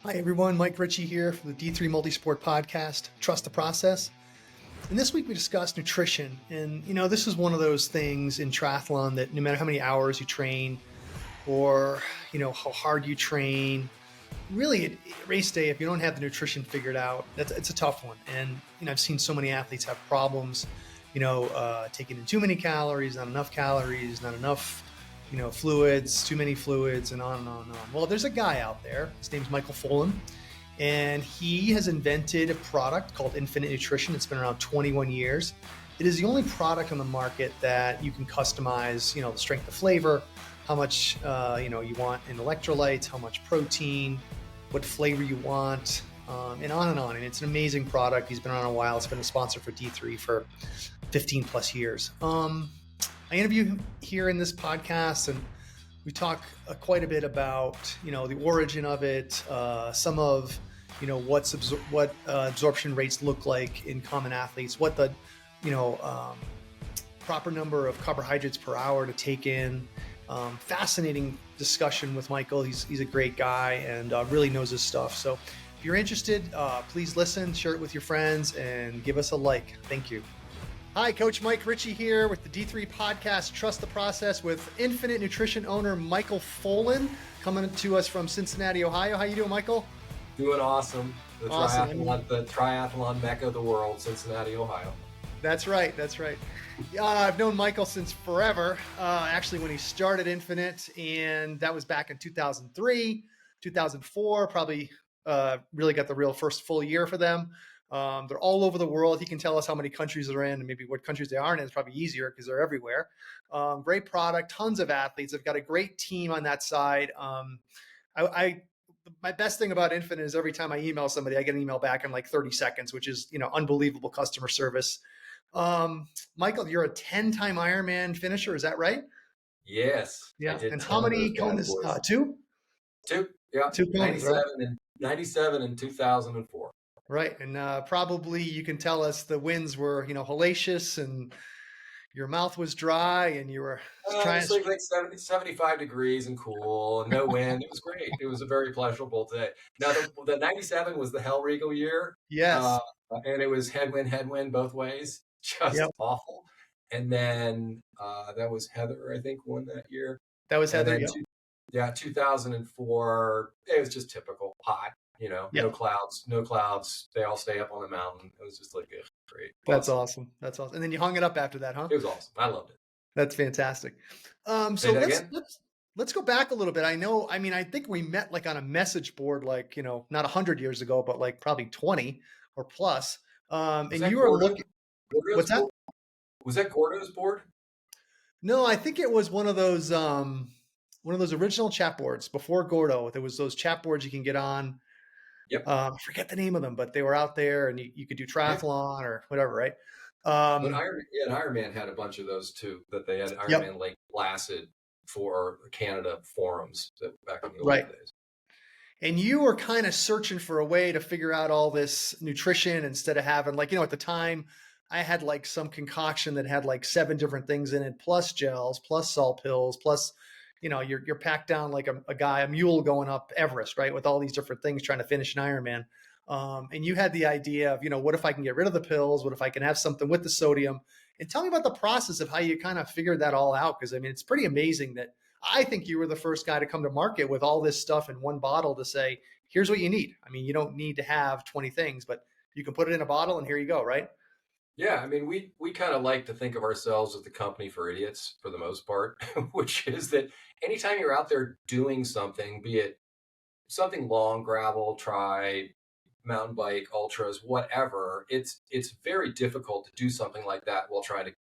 Hi everyone, Mike Ricci here from the D3 Multisport podcast, Trust the Process. And this week we discussed nutrition. And this is one of those things in triathlon that no matter how many hours you train or, how hard you train, really at race day, if you don't have the nutrition figured out, it's a tough one. And, I've seen so many athletes have problems, taking in too many calories, not enough calories, not enough fluids, too many fluids, and on and on and on. Well, there's a guy out there. His name's Michael Folan, and he has invented a product called Infinit Nutrition. It's been around 21 years. It is the only product on the market that you can customize, the strength of flavor, how much, you want in electrolytes, how much protein, what flavor you want, and on and on. And it's an amazing product. He's been around a while. It's been a sponsor for D3 for 15 plus years. I interview him here in this podcast, and we talk quite a bit about, the origin of it, some of, what absorption rates look like in common athletes, what the, proper number of carbohydrates per hour to take in. Fascinating discussion with Michael. He's a great guy and really knows his stuff. So if you're interested, please listen, share it with your friends, and give us a like. Thank you. Hi, Coach Mike Ricci here with the D3 podcast, Trust the Process, with Infinit Nutrition owner Michael Folan, coming to us from Cincinnati, Ohio. How you doing, Michael? Doing awesome. Awesome. The triathlon mecca of the world, Cincinnati, Ohio. That's right. I've known Michael since forever, actually when he started Infinit, and that was back in 2003, 2004, probably really got the real first full year for them. They're all over the world. He can tell us how many countries they're in and maybe what countries they aren't in. It's probably easier because they're everywhere. Great product, tons of athletes. They've got a great team on that side. My best thing about Infinit is every time I email somebody, I get an email back in like 30 seconds, which is, unbelievable customer service. Michael, you're a 10-time Ironman finisher. Is that right? Yes. Yeah. And how many Konas? Two? Two. Yeah. Two Konas, 97 and 2004. Right. And probably you can tell us the winds were, hellacious and your mouth was dry and you were trying to like 75 degrees and cool and no wind. It was great. It was a very pleasurable day. Now, the 97 was the Hell Regal year. Yes. And it was headwind both ways. Just awful. And then that was Heather, I think, won that year. That was Heather, 2004, it was just typical hot. No clouds. They all stay up on the mountain. It was just like great. That's awesome. And then you hung it up after that, huh? It was awesome. I loved it. That's fantastic. So let's go back a little bit. I think we met like on a message board, like, not 100 years ago, but like probably 20 or plus. And you were looking. What's that? Was that Gordo's board? No, I think it was one of those original chat boards before Gordo. There was those chat boards you can get on. Yep. I forget the name of them, but they were out there and you could do triathlon or whatever, right? But Ironman had a bunch of those too, that they had Ironman Lake Placid for Canada forums back in the old days. And you were kind of searching for a way to figure out all this nutrition instead of having like, at the time I had like some concoction that had like 7 different things in it, plus gels, plus salt pills, plus you're packed down like a mule going up Everest, right? With all these different things trying to finish an Ironman. And you had the idea of, what if I can get rid of the pills? What if I can have something with the sodium? And tell me about the process of how you kind of figured that all out. Because it's pretty amazing that I think you were the first guy to come to market with all this stuff in one bottle to say, here's what you need. You don't need to have 20 things, but you can put it in a bottle and here you go, right? Yeah, we kind of like to think of ourselves as the company for idiots for the most part, which is that anytime you're out there doing something, be it something long, gravel, tri, mountain bike, ultras, whatever, it's very difficult to do something like that while trying to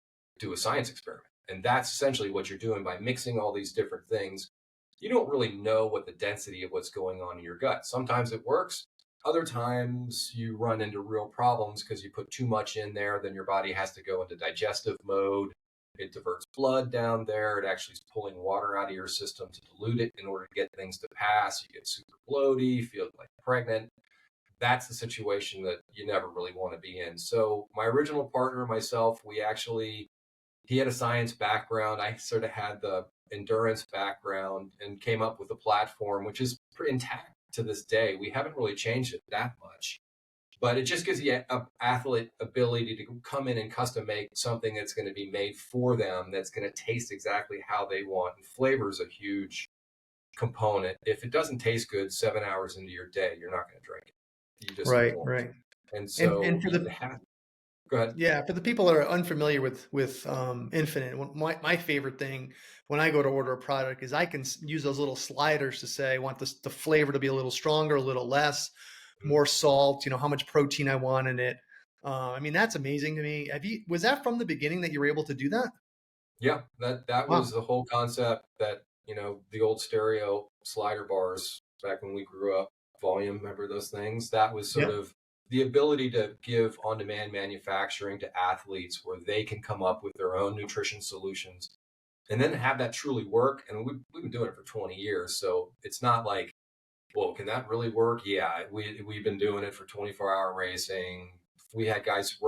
do a science experiment. And that's essentially what you're doing by mixing all these different things. You don't really know what the density of what's going on in your gut. Sometimes it works. Other times you run into real problems because you put too much in there, then your body has to go into digestive mode. It diverts blood down there. It actually is pulling water out of your system to dilute it in order to get things to pass. You get super bloaty, feel like pregnant. That's the situation that you never really want to be in. So my original partner, myself, he had a science background. I sort of had the endurance background and came up with a platform, which is intact. to this day, we haven't really changed it that much. But it just gives the athlete ability to come in and custom make something that's going to be made for them, that's going to taste exactly how they want. And flavor is a huge component. If it doesn't taste good 7 hours into your day, you're not going to drink it. You just Right, won't. right. And And so for you the have, go ahead. Yeah, for the people that are unfamiliar with Infinite, my favorite thing when I go to order a product is I can use those little sliders to say I want the flavor to be a little stronger, a little less, more salt. How much protein I want in it. I mean, that's amazing to me. Was that from the beginning that you were able to do that? Yeah, that was Wow. the whole concept that, the old stereo slider bars back when we grew up, volume, remember those things? That was sort Yeah. of the ability to give on-demand manufacturing to athletes where they can come up with their own nutrition solutions and then have that truly work. And we've been doing it for 20 years. So it's not like, well, can that really work? Yeah, we've been doing it for 24-hour racing. We had guys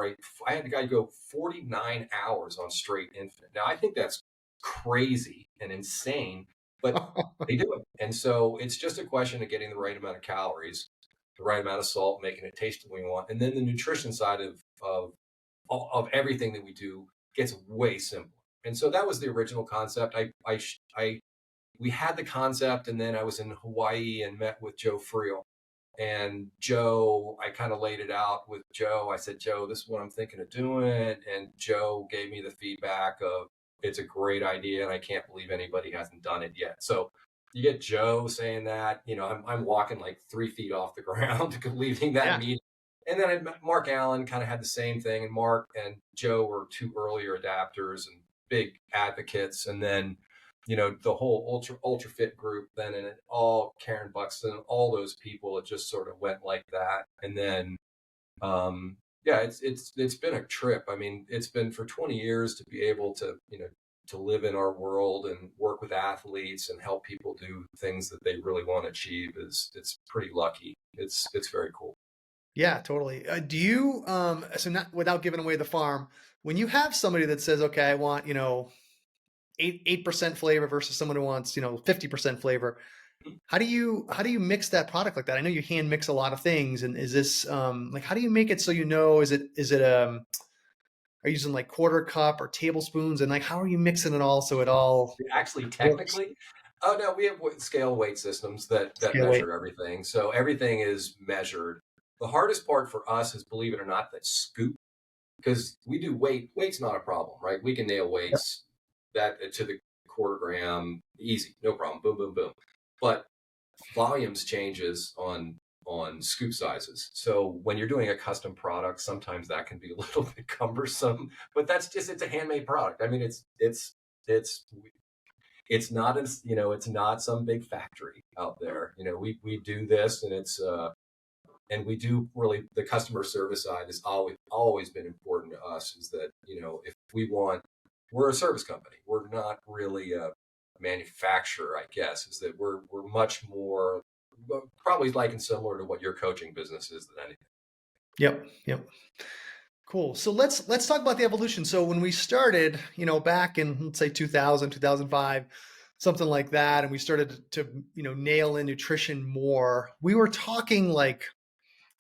I had a guy go 49 hours on straight Infinite. Now, I think that's crazy and insane, but they do it. And so it's just a question of getting the right amount of calories, the right amount of salt, making it taste the way we want. And then the nutrition side of everything that we do gets way simpler. And so that was the original concept. We had the concept, and then I was in Hawaii and met with Joe Friel. And Joe, I kind of laid it out with Joe. I said, Joe, this is what I'm thinking of doing. And Joe gave me the feedback of, it's a great idea, and I can't believe anybody hasn't done it yet. So you get Joe saying that, I'm walking like 3 feet off the ground leaving that Yeah. meeting. And then Mark Allen kind of had the same thing. And Mark and Joe were two earlier adapters and big advocates. And then the whole ultra fit group then, and all Karen Buxton, all those people, it just sort of went like that. And then yeah, it's been a trip. I mean, it's been for 20 years to be able to to live in our world and work with athletes and help people do things that they really want to achieve. It's pretty lucky. It's very cool. Yeah, totally. Do you so not without giving away the farm, when you have somebody that says, okay, I want, 8% flavor versus someone who wants, 50% flavor, how do you mix that product like that? I know you hand mix a lot of things, and is this like how do you make it so is it are you using like quarter cup or tablespoons, and like how are you mixing it all so it all Actually, works? technically, oh no, we have scale weight systems that Scale weight. measure everything. So everything is measured. The hardest part for us is, believe it or not, that scoop, because we do weight. Weight's not a problem, right? We can nail Yep. weights that to the quarter gram, easy, no problem. Boom, boom, boom. But volumes changes on scoop sizes. So when you're doing a custom product, sometimes that can be a little bit cumbersome. But that's just, it's a handmade product. I mean, it's it's not as it's not some big factory out there. We do this, and and we do really, the customer service side has always been important to us, is that if we want, we're a service company, we're not really a manufacturer, I guess, is that we're much more, probably like and similar to what your coaching business is than anything. Yep. Yep. Cool. So let's talk about the evolution. So when we started, back in let's say 2000, 2005, something like that, and we started to, nail in nutrition more, we were talking like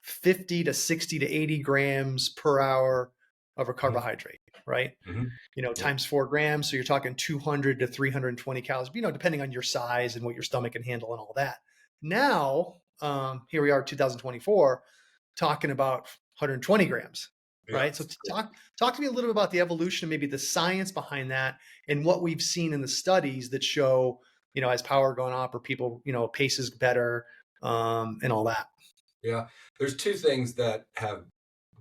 50 to 60 to 80 grams per hour of a Mm-hmm. carbohydrate, right? Mm-hmm. Yep. Times 4 grams. So you're talking 200 to 320 calories, depending on your size and what your stomach can handle and all that. Now, here we are, 2024, talking about 120 grams, Yeah. right? So talk to me a little bit about the evolution, maybe the science behind that, and what we've seen in the studies that show, as power going up or people, pace is better, and all that. Yeah. There's two things that have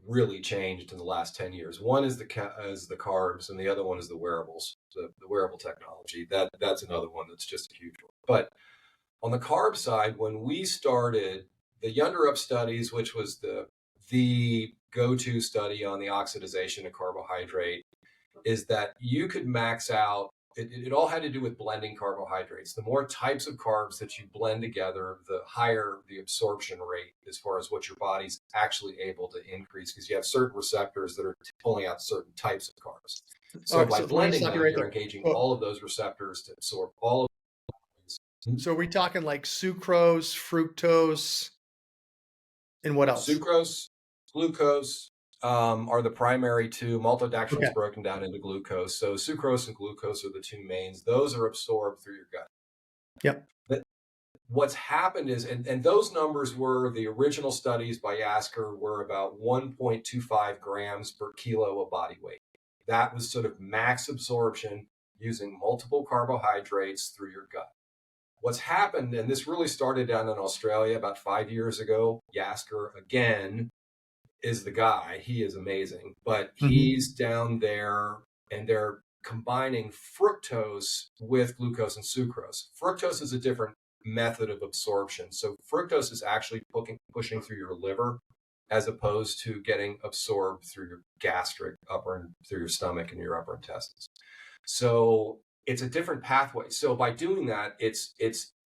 really changed in the last 10 years. One is the carbs, and the other one is the wearables, the wearable technology. That's another one that's just a huge one. But on the carb side, when we started the Yunder Up studies, which was the go-to study on the oxidization of carbohydrate, is that you could max out. It all had to do with blending carbohydrates. The more types of carbs that you blend together, the higher the absorption rate as far as what your body's actually able to increase, because you have certain receptors that are pulling out certain types of carbs. All So right. by So let me blending stop you them, right you're there. engaging Well, all of those receptors to absorb all of these. So are we talking like sucrose, fructose, and what else? Sucrose, glucose are the primary two. Maltodextrin is Okay. broken down into glucose. So sucrose and glucose are the two mains. Those are absorbed through your gut. Yep. But what's happened is, and those numbers were the original studies by Yasker were about 1.25 grams per kilo of body weight. That was sort of max absorption using multiple carbohydrates through your gut. What's happened, and this really started down in Australia about 5 years ago, Yasker again is the guy. He is amazing, but Mm-hmm. he's down there and they're combining fructose with glucose and sucrose. Fructose is a different method of absorption. So fructose is actually pushing through your liver as opposed to getting absorbed through your gastric upper and through your stomach and your upper intestines. So it's a different pathway. So by doing that, it's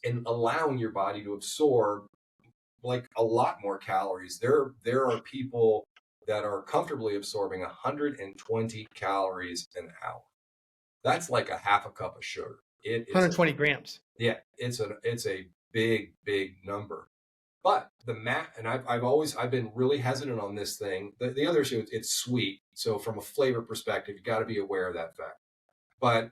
in allowing your body to absorb like a lot more calories. There are people that are comfortably absorbing 120 calories an hour. That's like a half a cup of sugar. It is 120 grams. yeah, it's a big number. But the and I've been really hesitant on this thing. The other issue, it's sweet. So from a flavor perspective, you got to be aware of that fact. But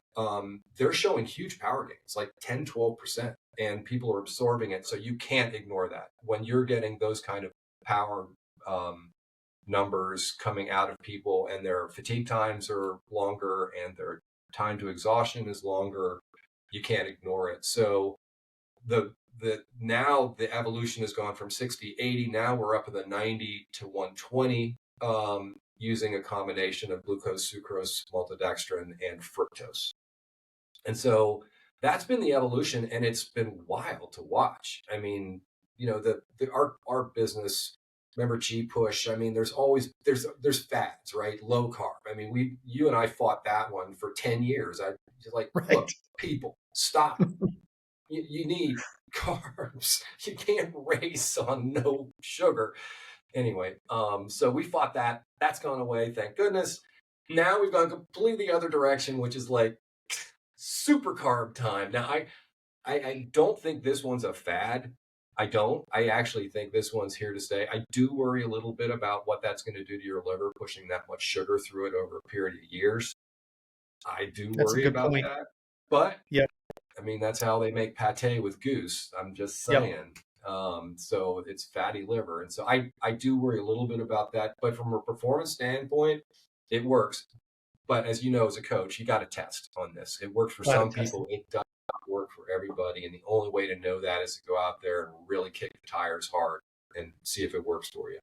they're showing huge power gains, like 10, 12%, and people are absorbing it. So you can't ignore that. When you're getting those kind of power numbers coming out of people and their fatigue times are longer and their time to exhaustion is longer, you can't ignore it. So now the evolution has gone from 60, 80. Now we're up in the 90 to 120 using a combination of glucose, sucrose, maltodextrin, and fructose. And so that's been the evolution, and it's been wild to watch. I mean, you know, our business. Remember G push? I mean, there's fads, right? Low carb. I mean, you and I fought that one for 10 years. I just like, Right. look, people, stop. You need carbs. You can't race on no sugar. Anyway, so we fought that. That's gone away, thank goodness. Now we've gone completely the other direction, which is like super carb time. Now I don't think this one's a fad. I don't. I actually think this one's here to stay. I do worry a little bit about what that's going to do to your liver, pushing that much sugar through it over a period of years. I do That's a worry good about point. that. But Yep. I mean, that's how they make pate with goose. I'm just Yep. saying. So it's fatty liver. And so I do worry a little bit about that. But from a performance standpoint, it works. But as you know, as a coach, you got to test on this. It works for Glad some it tested. people. It does not work for everybody. And the only way to know that is to go out there and really kick the tires hard and see if it works for you.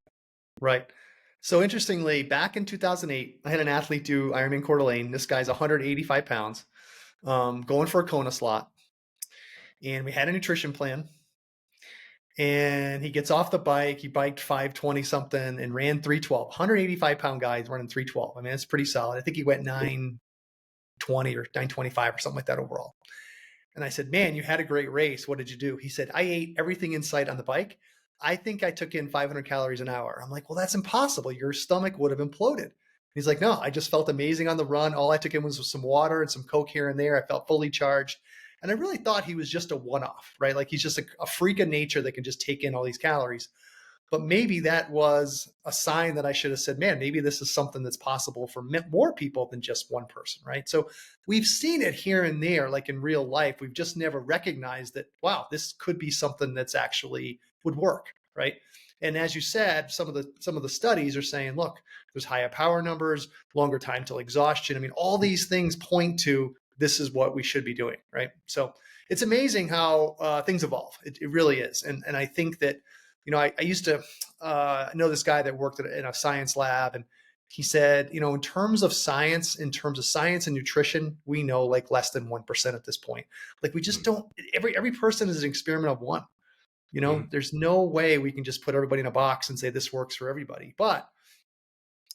Right. So interestingly, back in 2008, I had an athlete do Ironman Coeur d'Alene. This guy's 185 pounds, going for a Kona slot. And we had a nutrition plan. And he gets off the bike. He biked 520 something and ran 312. 185-pound guy running 312. I mean, it's pretty solid. I think he went 920 or 925 or something like that overall. And I said, man, you had a great race. What did you do? He said, I ate everything in sight on the bike. I think I took in 500 calories an hour. I'm like, well, that's impossible. Your stomach would have imploded. He's like, no, I just felt amazing on the run. All I took in was some water and some Coke here and there. I felt fully charged. And I really thought he was just a one-off, right? Like he's just a freak of nature that can just take in all these calories. But maybe that was a sign that I should have said, man, maybe this is something that's possible for more people than just one person, right? So we've seen it here and there, like in real life. We've just never recognized that, wow, this could be something that's actually would work, right? And as you said, some of the studies are saying, look, there's higher power numbers, longer time till exhaustion. I mean, all these things point to this is what we should be doing, right? So it's amazing how things evolve. It really is. And I think that, you know, I used to know this guy that worked in a science lab, and he said, you know, in terms of science and nutrition, we know like less than 1% at this point. Like we just don't. Every person is an experiment of one. You know, Mm. there's no way we can just put everybody in a box and say this works for everybody. But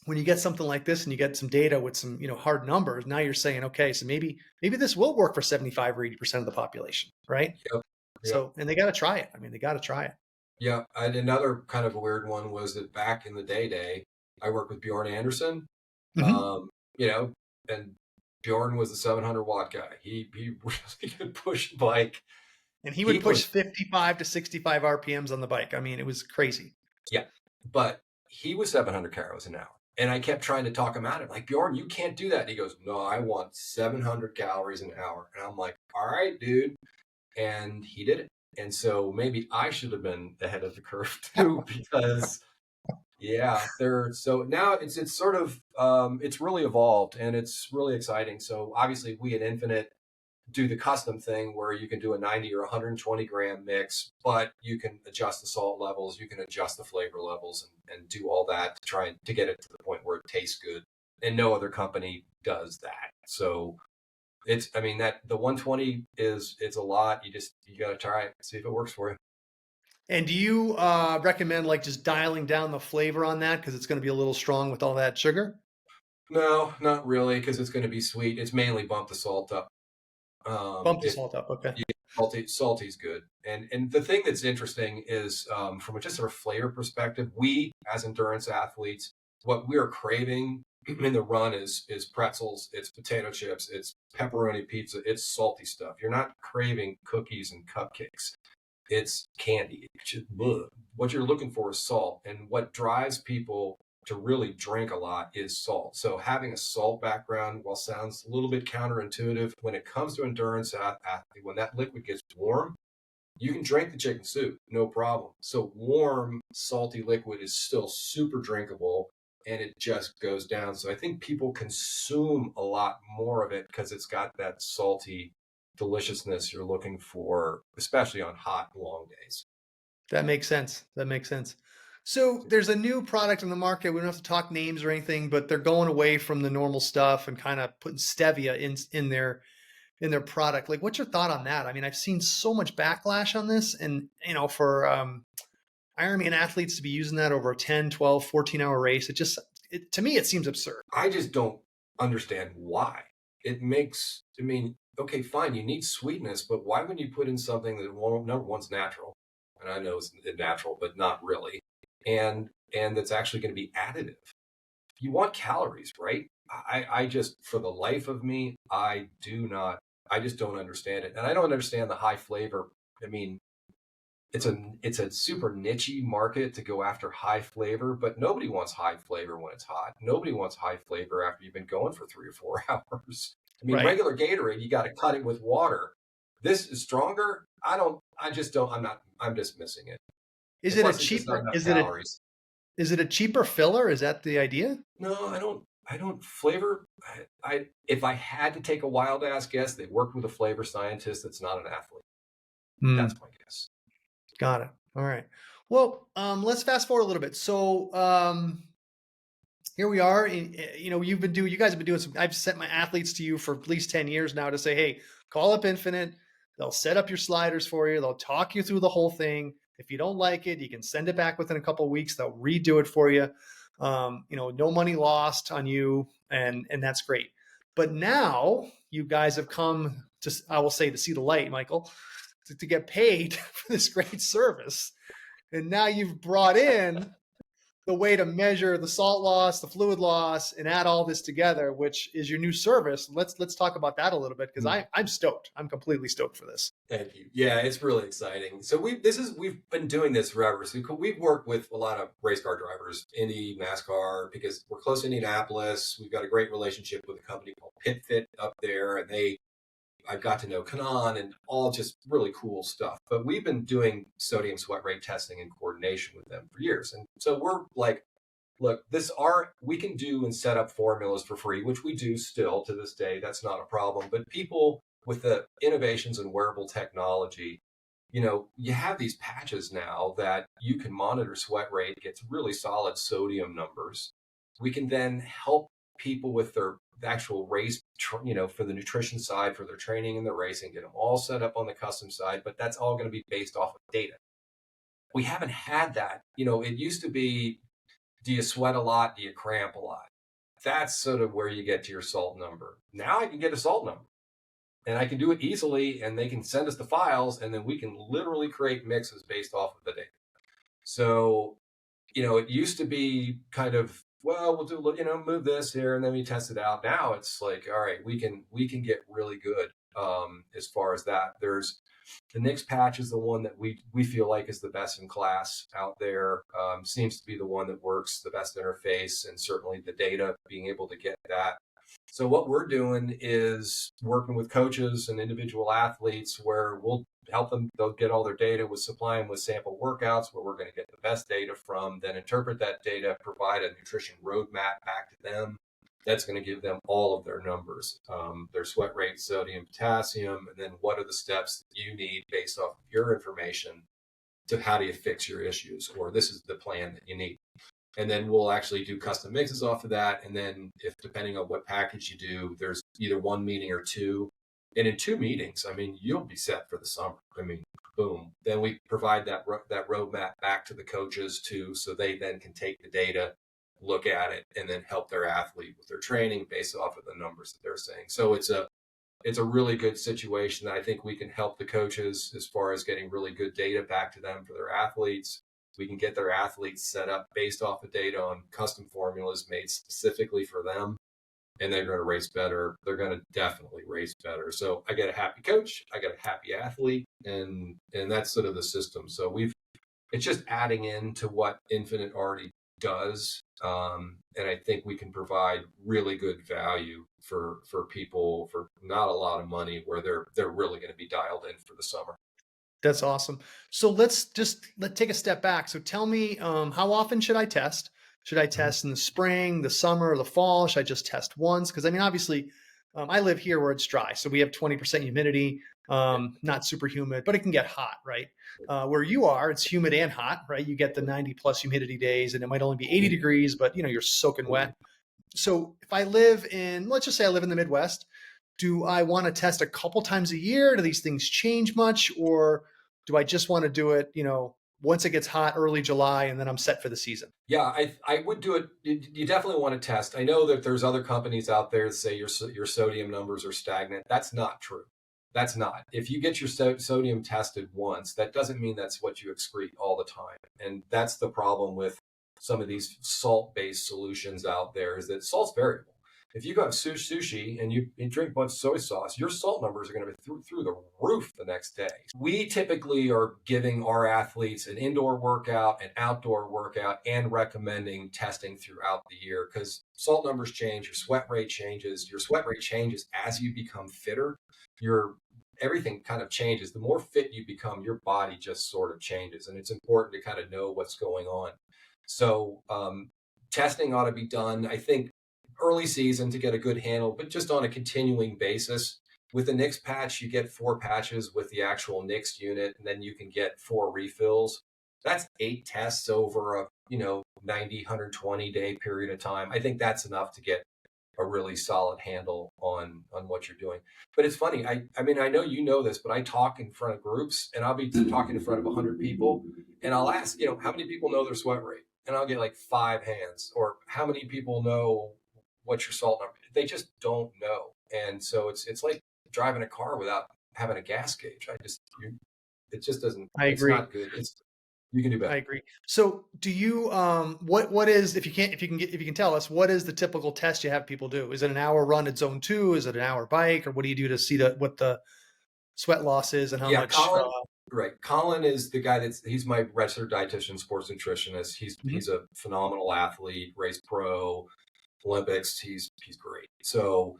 when you get something like this and you get some data with some, you know, hard numbers, now you're saying, okay, so maybe this will work for 75 or 80% of the population, right? Yep. Yep. So, and they got to try it. I mean, they got to try it. Yeah. And another kind of a weird one was that back in the day, I worked with Bjorn Anderson, Mm-hmm. you know, and Bjorn was the 700 watt guy. He really could push a bike. And he He would push puts 55 to 65 RPMs on the bike. I mean, it was crazy. Yeah, but he was 700 calories an hour. And I kept trying to talk him out of it. Like, Bjorn, you can't do that. And he goes, no, I want 700 calories an hour. And I'm like, all right, dude. And he did it. And so maybe I should have been ahead of the curve too, because yeah, so now it's sort of it's really evolved and it's really exciting. So obviously we at Infinite do the custom thing where you can do a 90 or 120 gram mix, but you can adjust the salt levels, you can adjust the flavor levels, and do all that to try to get it to the point where it tastes good. And no other company does that. So I mean, that the 120 it's a lot. You got to try it, see if it works for you. And do you recommend like just dialing down the flavor on that because it's going to be a little strong with all that sugar? No, not really, because it's going to be sweet. It's mainly bump the salt up. Bump the If salt up. Okay. Yeah, salty's good. And the thing that's interesting is from just a flavor perspective, we as endurance athletes, what we are craving in the run is pretzels, it's potato chips, it's pepperoni pizza, it's salty stuff. You're not craving cookies and cupcakes. It's candy. What you're looking for is salt. And what drives people to really drink a lot is salt. So having a salt background, while sounds a little bit counterintuitive, when it comes to endurance athlete, when that liquid gets warm, you can drink the chicken soup, no problem. So warm, salty liquid is still super drinkable and it just goes down. So I think people consume a lot more of it because it's got that salty deliciousness you're looking for, especially on hot, long days. That makes sense. That makes sense. So there's a new product on the market. We don't have to talk names or anything, but they're going away from the normal stuff and kind of putting stevia in their product. Like, what's your thought on that? I mean, I've seen so much backlash on this, and for Ironman athletes to be using that over a 10, 12, 14-hour race, to me, it seems absurd. I just don't understand why. I mean, okay, fine, you need sweetness, but why wouldn't you put in something that, well, number one's natural? And I know it's natural, but not really. And that's actually going to be additive. You want calories, right? I just, for the life of me, I just don't understand it. And I don't understand the high flavor. I mean, it's a super nichey market to go after high flavor, but nobody wants high flavor when it's hot. Nobody wants high flavor after you've been going for 3 or 4 hours. I mean, Right. regular Gatorade, you got to cut it with water. This is stronger. I'm just missing it. Is And it a plus, it's just not cheaper? enough calories. Is it a cheaper filler? Is that the idea? No, I don't flavor. If I had to take a wild ass guess, they worked with a flavor scientist that's not an athlete. Hmm. That's my guess. Got it. All right. Well, let's fast forward a little bit. So here we are. You guys have been doing some. I've sent my athletes to you for at least 10 years now to say, hey, call up Infinite. They'll set up your sliders for you. They'll talk you through the whole thing. If you don't like it, you can send it back within a couple of weeks. They'll redo it for you. No money lost on you, and that's great. But now you guys have come to, I will say, to see the light, Michael, to get paid for this great service. And now you've brought in the way to measure the salt loss, the fluid loss, and add all this together, which is your new service. Let's talk about that a little bit because I'm stoked. I'm completely stoked for this. Thank you. Yeah, it's really exciting. So we've been doing this forever. So we've worked with a lot of race car drivers, Indy, NASCAR, because we're close to Indianapolis. We've got a great relationship with a company called PitFit up there, and I've got to know Kanan and all just really cool stuff. But we've been doing sodium sweat rate testing in coordination with them for years. And so we're like, look, we can do and set up formulas for free, which we do still to this day. That's not a problem. But people with the innovations in wearable technology, you have these patches now that you can monitor sweat rate, gets really solid sodium numbers. We can then help people with their actual race, for the nutrition side, for their training and their racing, get them all set up on the custom side, but that's all going to be based off of data. We haven't had that. It used to be, do you sweat a lot? Do you cramp a lot? That's sort of where you get to your salt number. Now I can get a salt number and I can do it easily, and they can send us the files, and then we can literally create mixes based off of the data. So, it used to be kind of, well, we'll do, move this here and then we test it out. Now it's like, all right, we can get really good as far as that. There's the Nix patch is the one that we feel like is the best in class out there. Seems to be the one that works the best interface, and certainly the data, being able to get that. So what we're doing is working with coaches and individual athletes where we'll help them. They'll get all their data, with supply them with sample workouts where we're going to get the best data from, then interpret that data, provide a nutrition roadmap back to them. That's going to give them all of their numbers, their sweat rate, sodium, potassium, and then what are the steps that you need based off of your information to how do you fix your issues, or this is the plan that you need. And then we'll actually do custom mixes off of that. And then if depending on what package you do, there's either one meeting or two. And in 2 meetings, I mean, you'll be set for the summer. I mean, boom. Then we provide that roadmap back to the coaches too, so they then can take the data, look at it, and then help their athlete with their training based off of the numbers that they're saying. So it's a really good situation that I think we can help the coaches as far as getting really good data back to them for their athletes. We can get their athletes set up based off of data on custom formulas made specifically for them, and they're going to race better. They're going to definitely race better. So I get a happy coach, I get a happy athlete, and that's sort of the system. So it's just adding into what Infinit already does, and I think we can provide really good value for people for not a lot of money, where they're really going to be dialed in for the summer. That's awesome. So let's take a step back. So tell me, how often should I test? Should I test in the spring, the summer, the fall? Should I just test once? Because I mean, obviously, I live here where it's dry, so we have 20% humidity, not super humid, but it can get hot, right? Where you are, it's humid and hot, right? You get the 90 plus humidity days, and it might only be 80 degrees, but you're soaking wet. So if I live let's just say I live in the Midwest, do I want to test a couple times a year? Do these things change much? Or do I just want to do it, once it gets hot, early July, and then I'm set for the season? Yeah, I would do it. You definitely want to test. I know that there's other companies out there that say your sodium numbers are stagnant. That's not true. That's not. If you get your sodium tested once, that doesn't mean that's what you excrete all the time. And that's the problem with some of these salt-based solutions out there, is that salt's variable. If you go have sushi and you drink a bunch of soy sauce, your salt numbers are going to be through the roof the next day. We typically are giving our athletes an indoor workout, an outdoor workout, and recommending testing throughout the year, because salt numbers change, your sweat rate changes. Your sweat rate changes as you become fitter. Everything kind of changes. The more fit you become, your body just sort of changes, and it's important to kind of know what's going on. So testing ought to be done, I think, early season to get a good handle, but just on a continuing basis. With the Nix patch, you get 4 patches with the actual Nix unit, and then you can get 4 refills. That's 8 tests over a 90, 120 day period of time. I think that's enough to get a really solid handle on what you're doing. But it's funny. I mean, I know you know this, but I talk in front of groups, and I'll be talking in front of 100 people, and I'll ask, how many people know their sweat rate? And I'll get like 5 hands. Or how many people know what's your salt number? They just don't know. And so it's like driving a car without having a gas gauge. It just doesn't. I agree. It's not good. You can do better. I agree. So do you, what is, if you can tell us, what is the typical test you have people do? Is it an hour run at zone 2? Is it an hour bike? Or what do you do to see what the sweat loss is and how much? Colin, right. Colin is the guy he's my registered dietitian, sports nutritionist. He's a phenomenal athlete, race pro, Olympics. He's great. So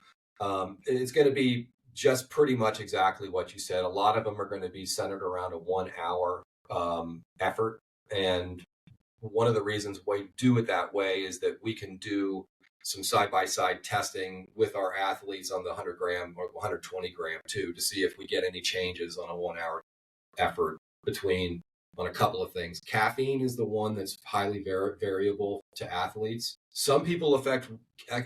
it's going to be just pretty much exactly what you said. A lot of them are going to be centered around a 1 hour effort. And one of the reasons why we do it that way is that we can do some side-by-side testing with our athletes on the 100 gram or 120 gram too, to see if we get any changes on a 1 hour effort on a couple of things. Caffeine is the one that's highly variable to athletes. Some people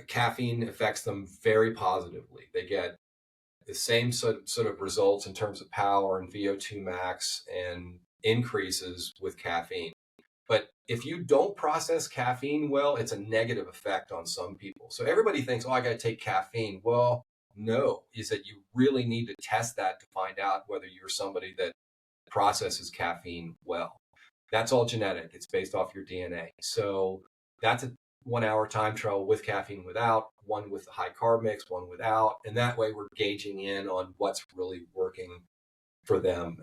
caffeine affects them very positively. They get the same sort of results in terms of power and VO2 max and increases with caffeine. But if you don't process caffeine well, it's a negative effect on some people. So everybody thinks, I got to take caffeine. Well, no, is that you really need to test that to find out whether you're somebody that processes caffeine well. That's all genetic. It's based off your DNA. So that's 1 hour time trial with caffeine without, one with a high carb mix, one without. And that way we're gauging in on what's really working for them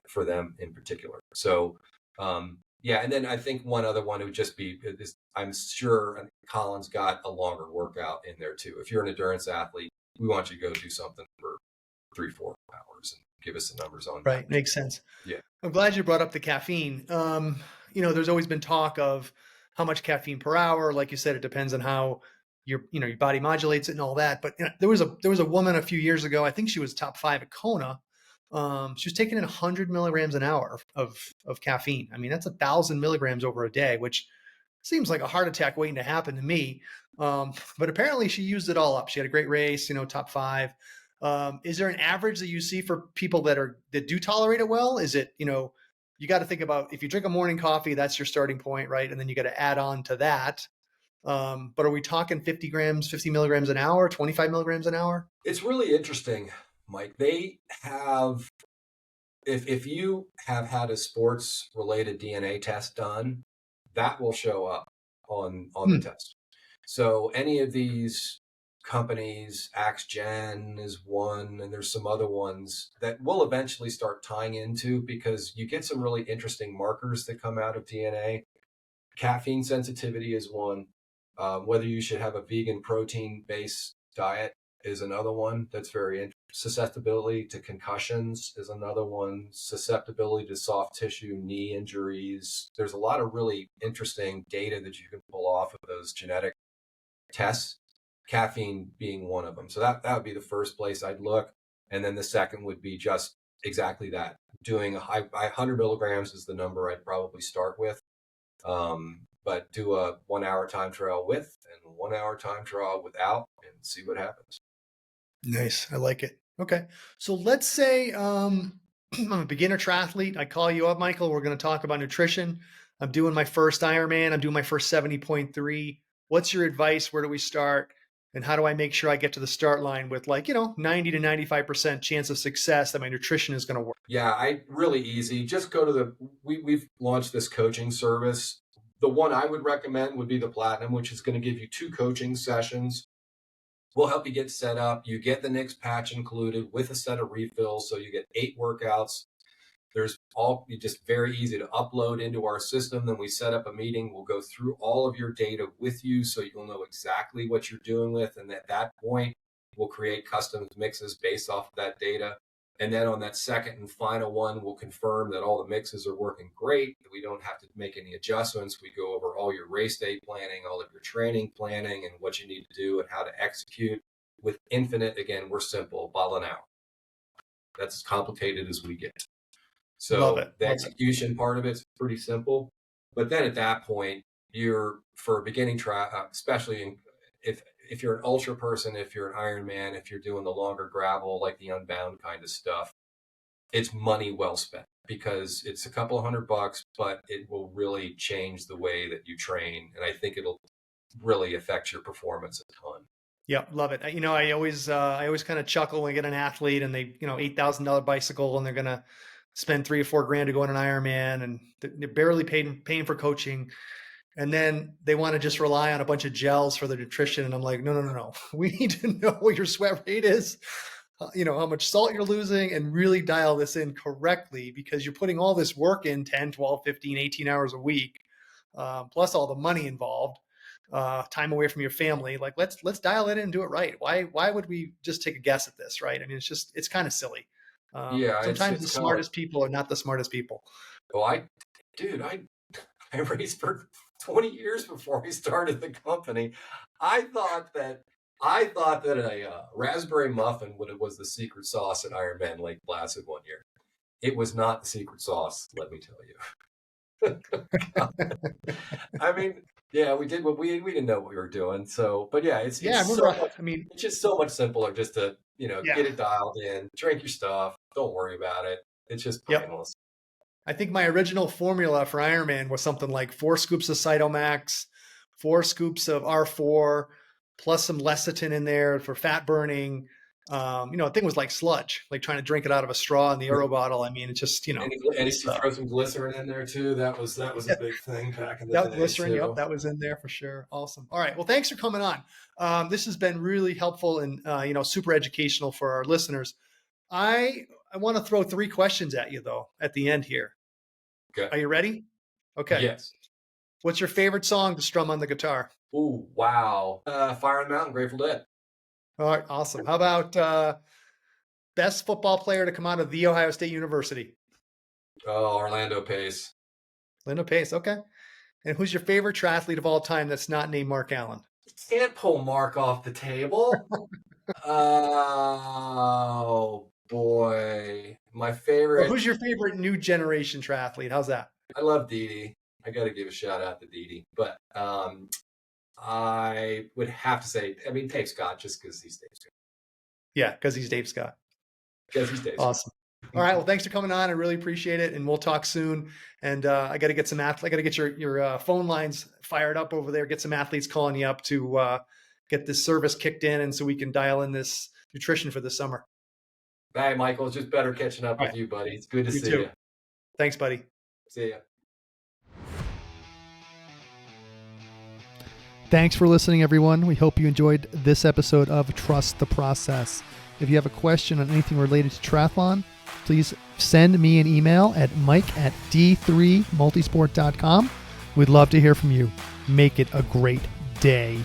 for them in particular. So, yeah. And then I think one other one would just be, I'm sure Colin's got a longer workout in there too. If you're an endurance athlete, we want you to go do something for 3-4 hours and give us the numbers on that. Right. Makes sense. Yeah. I'm glad you brought up the caffeine. There's always been talk of how much caffeine per hour. Like you said, it depends on how your body modulates it and all that. But there was a woman a few years ago. I think she was top 5 at Kona. She was taking in 100 milligrams an hour of caffeine. I mean, that's 1,000 milligrams over a day, which seems like a heart attack waiting to happen to me. But apparently she used it all up. She had a great race, top 5. Is there an average that you see for people that do tolerate it well? Is it, you got to think about, if you drink a morning coffee, that's your starting point, right? And then you got to add on to that. But are we talking 50 milligrams an hour, 25 milligrams an hour? It's really interesting, Mike. They have, if you have had a sports related DNA test done, that will show up on the test. So any of these companies, AxGen is one, and there's some other ones that we'll eventually start tying into, because you get some really interesting markers that come out of DNA. Caffeine sensitivity is one. Whether you should have a vegan protein-based diet is another one that's very interesting. Susceptibility to concussions is another one. Susceptibility to soft tissue, knee injuries. There's a lot of really interesting data that you can pull off of those genetic tests, caffeine being one of them. So that would be the first place I'd look. And then the second would be just exactly that. Doing 100 milligrams is the number I'd probably start with. But do a 1 hour time trial with and 1 hour time trial without and see what happens. Nice. I like it. Okay. So let's say I'm a beginner triathlete. I call you up, Michael. We're going to talk about nutrition. I'm doing my first Ironman. I'm doing my first 70.3. What's your advice? Where do we start? And how do I make sure I get to the start line with 90 to 95% chance of success that my nutrition is going to work? Yeah, really easy. Just go to we've launched this coaching service. The one I would recommend would be the Platinum, which is going to give you 2 coaching sessions. We'll help you get set up. You get the next patch included with a set of refills. So you get 8 workouts. You just very easy to upload into our system. Then we set up a meeting. We'll go through all of your data with you so you'll know exactly what you're doing with. And at that point, we'll create custom mixes based off of that data. And then on that second and final one, we'll confirm that all the mixes are working great, that we don't have to make any adjustments. We go over all your race day planning, all of your training planning, and what you need to do and how to execute. With Infinit, again, we're simple, bottle an hour. That's as complicated as we get. So the execution part of it's pretty simple. But then at that point, for a beginning trial, especially if you're an ultra person, if you're an Ironman, if you're doing the longer gravel, like the Unbound kind of stuff, it's money well spent, because it's a couple of $100, but it will really change the way that you train. And I think it'll really affect your performance a ton. Yeah, love it. I always kind of chuckle when I get an athlete and they, $8,000 bicycle and they're going to spend $3 or $4 grand to go on an Ironman, and they're barely paying for coaching. And then they want to just rely on a bunch of gels for their nutrition. And I'm like, no. We need to know what your sweat rate is, how much salt you're losing, and really dial this in correctly, because you're putting all this work in 10, 12, 15, 18 hours a week, plus all the money involved, time away from your family. Like, let's dial it in and do it right. Why would we just take a guess at this? Right. I mean, it's kind of silly. Sometimes the smartest people are not the smartest people. Well, I raced for 20 years before I started the company. I thought that a raspberry muffin was the secret sauce at Ironman Lake Placid one year. It was not the secret sauce, let me tell you. I mean, yeah, we didn't know what we were doing. So, but yeah, it's just so much simpler just to, get it dialed in, drink your stuff, don't worry about it. It's just painless. I think my original formula for Ironman was something like 4 scoops of Cytomax, 4 scoops of R4, plus some lecithin in there for fat burning, The thing was like sludge, like trying to drink it out of a straw in the Aero bottle. I mean, it just, And if you throw some glycerin in there too, that was a big thing back in the day glycerin. too. Yep, that was in there for sure. Awesome. All right. Well, thanks for coming on. This has been really helpful and super educational for our listeners. I want to throw 3 questions at you though at the end here. Okay. Are you ready? Okay. Yes. What's your favorite song to strum on the guitar? Oh, wow. Fire on the Mountain, Grateful Dead. All right. Awesome. How about best football player to come out of The Ohio State University? Oh, Orlando Pace. Orlando Pace. Okay. And who's your favorite triathlete of all time that's not named Mark Allen? Can't pull Mark off the table. Oh, boy. My favorite. Well, who's your favorite new generation triathlete? How's that? I love Didi. I got to give a shout out to Didi. But I would have to say, Dave Scott, just because he's Dave Scott. Yeah, because he's Dave Scott. Because he's Dave Awesome. All right. Well, thanks for coming on. I really appreciate it. And we'll talk soon. And I got to get I got to get your phone lines fired up over there. Get some athletes calling you up to get this service kicked in. And so we can dial in this nutrition for the summer. Hey, Michael, it's just better catching up with you, buddy. It's good to see you. Thanks, buddy. See ya. Thanks for listening, everyone. We hope you enjoyed this episode of Trust the Process. If you have a question on anything related to triathlon, please send me an email at mike@d3multisport.com. We'd love to hear from you. Make it a great day.